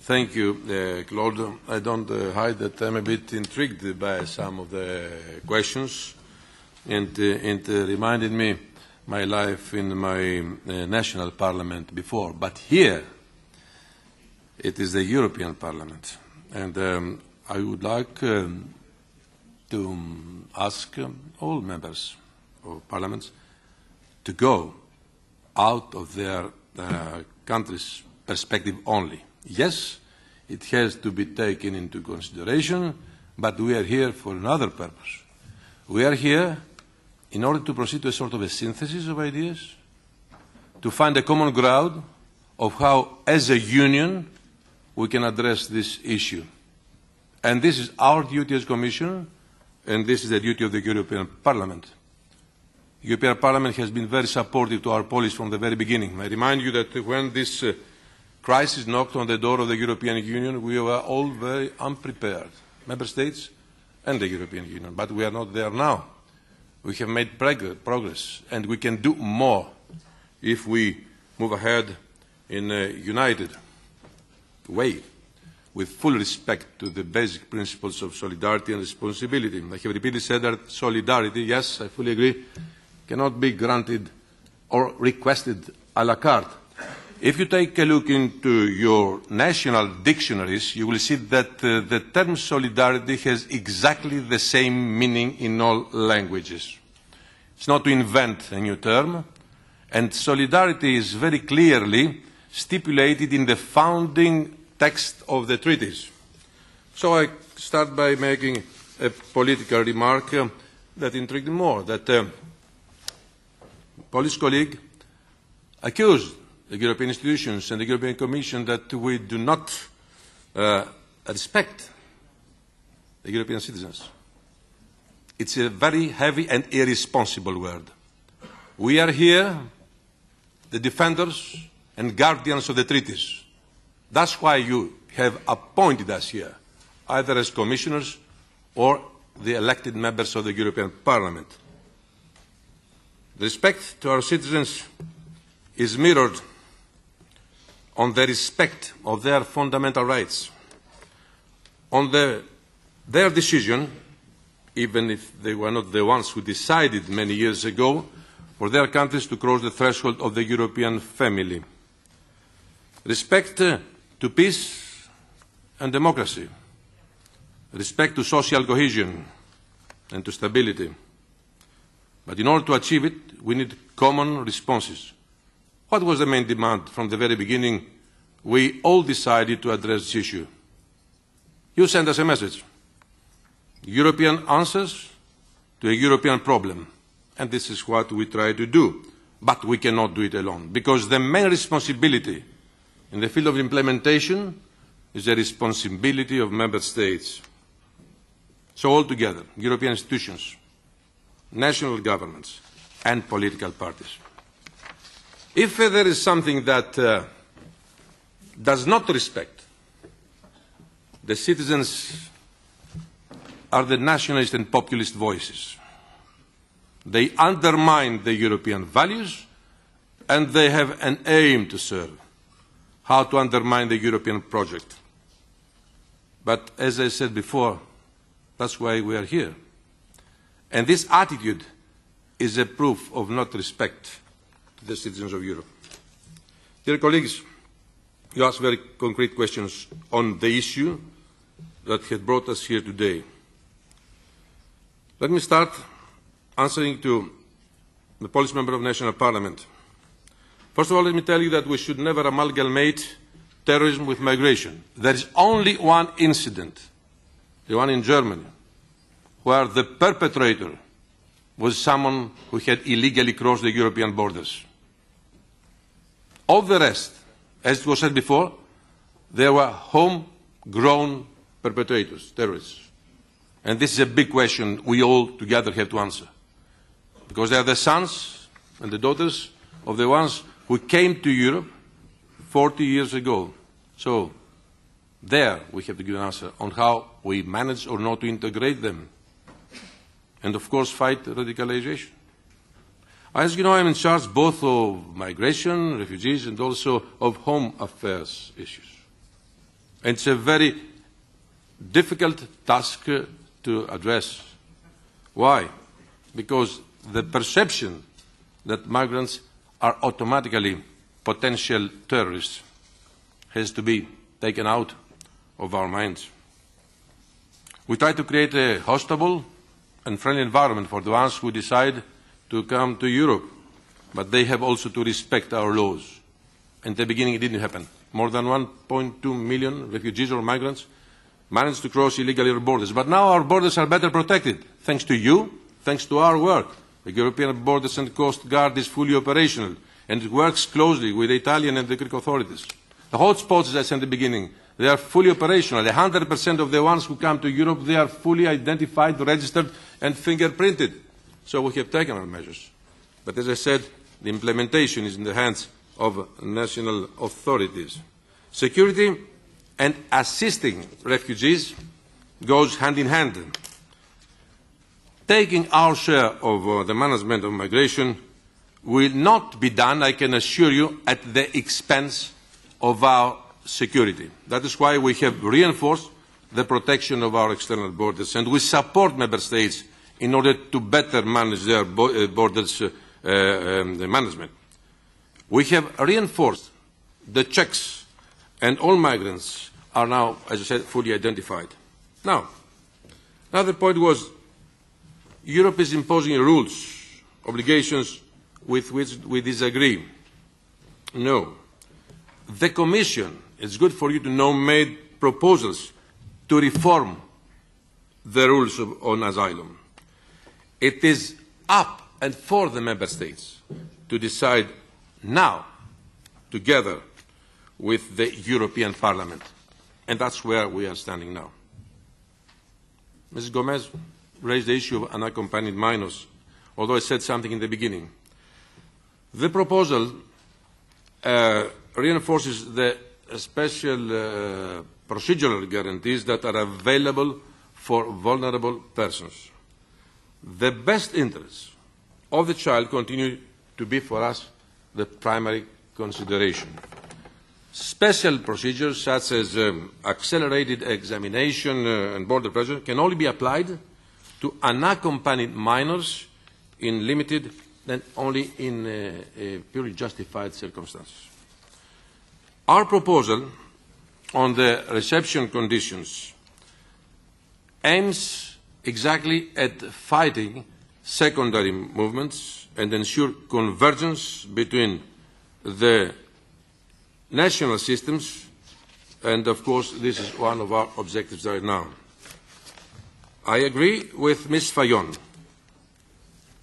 Thank you, Claude. I don't hide that I'm a bit intrigued by some of the questions, and it reminded me my life in my national parliament before. But here, it is the European Parliament, and I would like to ask all members of parliaments to go out of their country's perspective only. Yes, it has to be taken into consideration, but we are here for another purpose. We are here in order to proceed to a sort of a synthesis of ideas, to find a common ground of how, as a union, we can address this issue. And this is our duty as Commission, and this is the duty of the European Parliament. The European Parliament has been very supportive to our policy from the very beginning. I remind you that when this crisis knocked on the door of the European Union, we were all very unprepared, Member States and the European Union. But we are not there now. We have made progress, and we can do more if we move ahead in a united way, with full respect to the basic principles of solidarity and responsibility. I have repeatedly said that solidarity, yes, I fully agree, cannot be granted or requested à la carte. If you take a look into your national dictionaries, you will see that the term solidarity has exactly the same meaning in all languages. It's not to invent a new term, and solidarity is very clearly stipulated in the founding text of the treaties. So I start by making a political remark that intrigued me more, that Polish colleague accused the European institutions and the European Commission that we do not respect the European citizens. It's a very heavy and irresponsible word. We are here, the defenders and guardians of the treaties. That's why you have appointed us here, either as commissioners or the elected members of the European Parliament. The respect to our citizens is mirrored on the respect of their fundamental rights, on their decision, even if they were not the ones who decided many years ago, for their countries to cross the threshold of the European family. Respect to peace and democracy, respect to social cohesion and to stability. But in order to achieve it, we need common responses. What was the main demand from the very beginning? We all decided to address this issue. You sent us a message. European answers to a European problem. And this is what we try to do. But we cannot do it alone, because the main responsibility in the field of implementation is the responsibility of Member States. So all together, European institutions, national governments, and political parties. If there is something that does not respect the citizens, are the nationalist and populist voices. They undermine the European values, and they have an aim to serve: how to undermine the European project. But as I said before, that's why we are here. And this attitude is a proof of not respect to the citizens of Europe. Dear colleagues, you asked very concrete questions on the issue that had brought us here today. Let me start answering to the Polish member of National Parliament. First of all, let me tell you that we should never amalgamate terrorism with migration. There is only one incident, the one in Germany, where the perpetrator was someone who had illegally crossed the European borders. All the rest, as it was said before, they were homegrown perpetrators, terrorists. And this is a big question we all together have to answer. Because they are the sons and the daughters of the ones who came to Europe 40 years ago. So there we have to give an answer on how we manage or not to integrate them. And of course fight radicalization. As you know, I am in charge both of migration, refugees, and also of home affairs issues. And it's a very difficult task to address. Why? Because the perception that migrants are automatically potential terrorists has to be taken out of our minds. We try to create a hospitable and friendly environment for the ones who decide to come to Europe, but they have also to respect our laws. In the beginning, it didn't happen. More than 1.2 million refugees or migrants managed to cross illegally our borders. But now our borders are better protected, thanks to you, thanks to our work. The European Borders and Coast Guard is fully operational, and it works closely with the Italian and the Greek authorities. The hotspots, as I said in the beginning, they are fully operational. 100% of the ones who come to Europe, they are fully identified, registered, and fingerprinted. So we have taken our measures. But as I said, the implementation is in the hands of national authorities. Security and assisting refugees goes hand in hand. Taking our share of the management of migration will not be done, I can assure you, at the expense of our security. That is why we have reinforced the protection of our external borders, and we support Member States in order to better manage their borders management. We have reinforced the checks, and all migrants are now, as I said, fully identified. Now, another point was Europe is imposing rules, obligations with which we disagree. No. The Commission, it's good for you to know, made proposals to reform the rules on asylum. It is up and for the Member States to decide now, together with the European Parliament. And that's where we are standing now. Ms. Gomez raised the issue of unaccompanied minors, although I said something in the beginning. The proposal reinforces the special procedural guarantees that are available for vulnerable persons. The best interests of the child continue to be for us the primary consideration. Special procedures such as accelerated examination and border presence can only be applied to unaccompanied minors in limited and only in purely justified circumstances. Our proposal on the reception conditions aims exactly at fighting secondary movements and ensure convergence between the national systems, and of course this is one of our objectives right now. I agree with Ms. Fayon.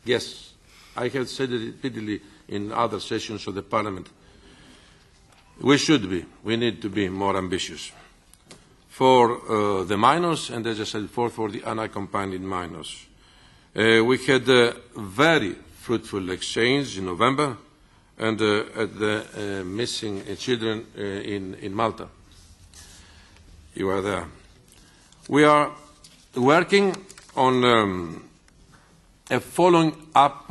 Yes, I have said it repeatedly in other sessions of the Parliament. We need to be more ambitious for the minors, and as I said before, for the unaccompanied minors. We had a very fruitful exchange in November and at the missing children in Malta. You are there. We are working on a following up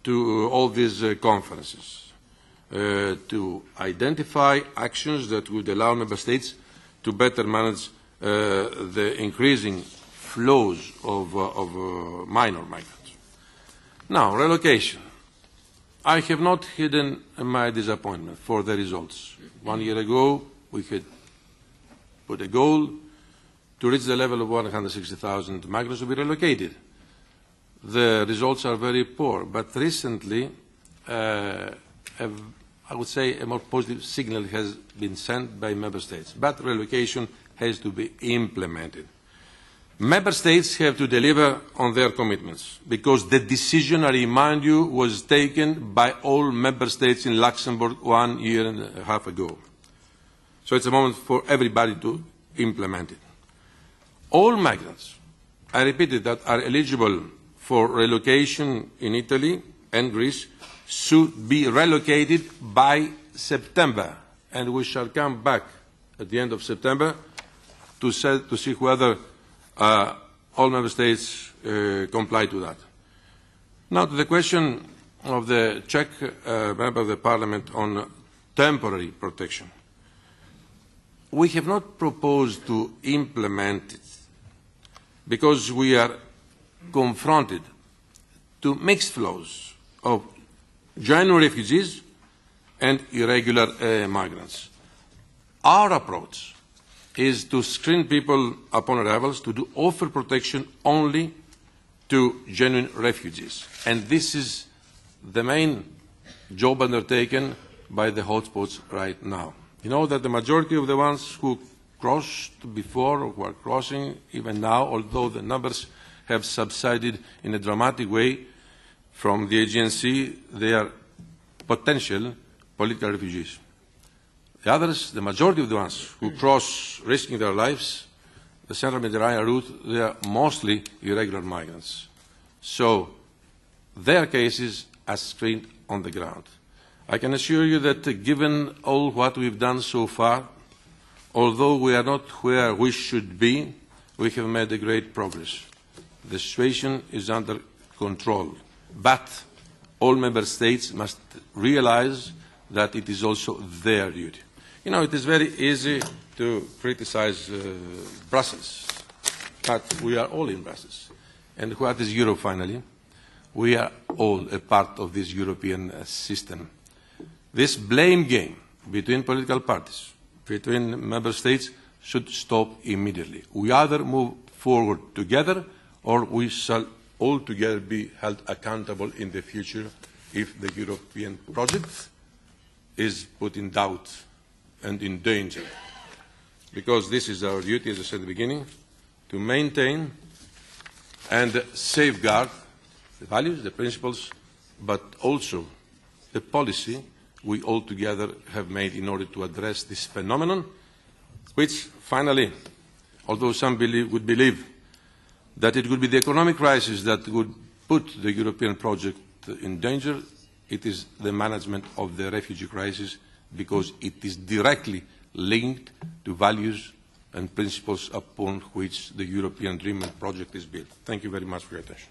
to all these conferences to identify actions that would allow Member States to better manage the increasing flows of minor migrants. Now, relocation. I have not hidden my disappointment for the results. 1 year ago, we had put a goal to reach the level of 160,000 migrants to be relocated. The results are very poor, but recently, I would say a more positive signal has been sent by Member States. But relocation has to be implemented. Member States have to deliver on their commitments, because the decision, I remind you, was taken by all Member States in Luxembourg 1.5 years ago. So it's a moment for everybody to implement it. All migrants, I repeated, that are eligible for relocation in Italy and Greece should be relocated by September, and we shall come back at the end of September to see whether all Member States comply to that. Now to the question of the Czech member of the Parliament on temporary protection. we have not proposed to implement it because we are confronted to mixed flows of genuine refugees and irregular migrants. Our approach is to screen people upon arrivals, to offer protection only to genuine refugees. And this is the main job undertaken by the hotspots right now. You know that the majority of the ones who crossed before or who are crossing even now, although the numbers have subsided in a dramatic way from the Aegean Sea, they are potential political refugees. The others, the majority of the ones who cross risking their lives, the Central Mediterranean route, they are mostly irregular migrants. So their cases are screened on the ground. I can assure you that given all what we've done so far, although we are not where we should be, we have made a great progress. The situation is under control. But all member states must realize that it is also their duty. You know, it is very easy to criticize Brussels, but we are all in Brussels. And what is Europe finally? We are all a part of this European system. This blame game between political parties, between member states, should stop immediately. We either move forward together or we shall all together be held accountable in the future if the European project is put in doubt and in danger. Because this is our duty, as I said at the beginning, to maintain and safeguard the values, the principles, but also the policy we all together have made in order to address this phenomenon, which finally, although some would believe that it would be the economic crisis that would put the European project in danger, it is the management of the refugee crisis because it is directly linked to values and principles upon which the European dream and project is built. Thank you very much for your attention.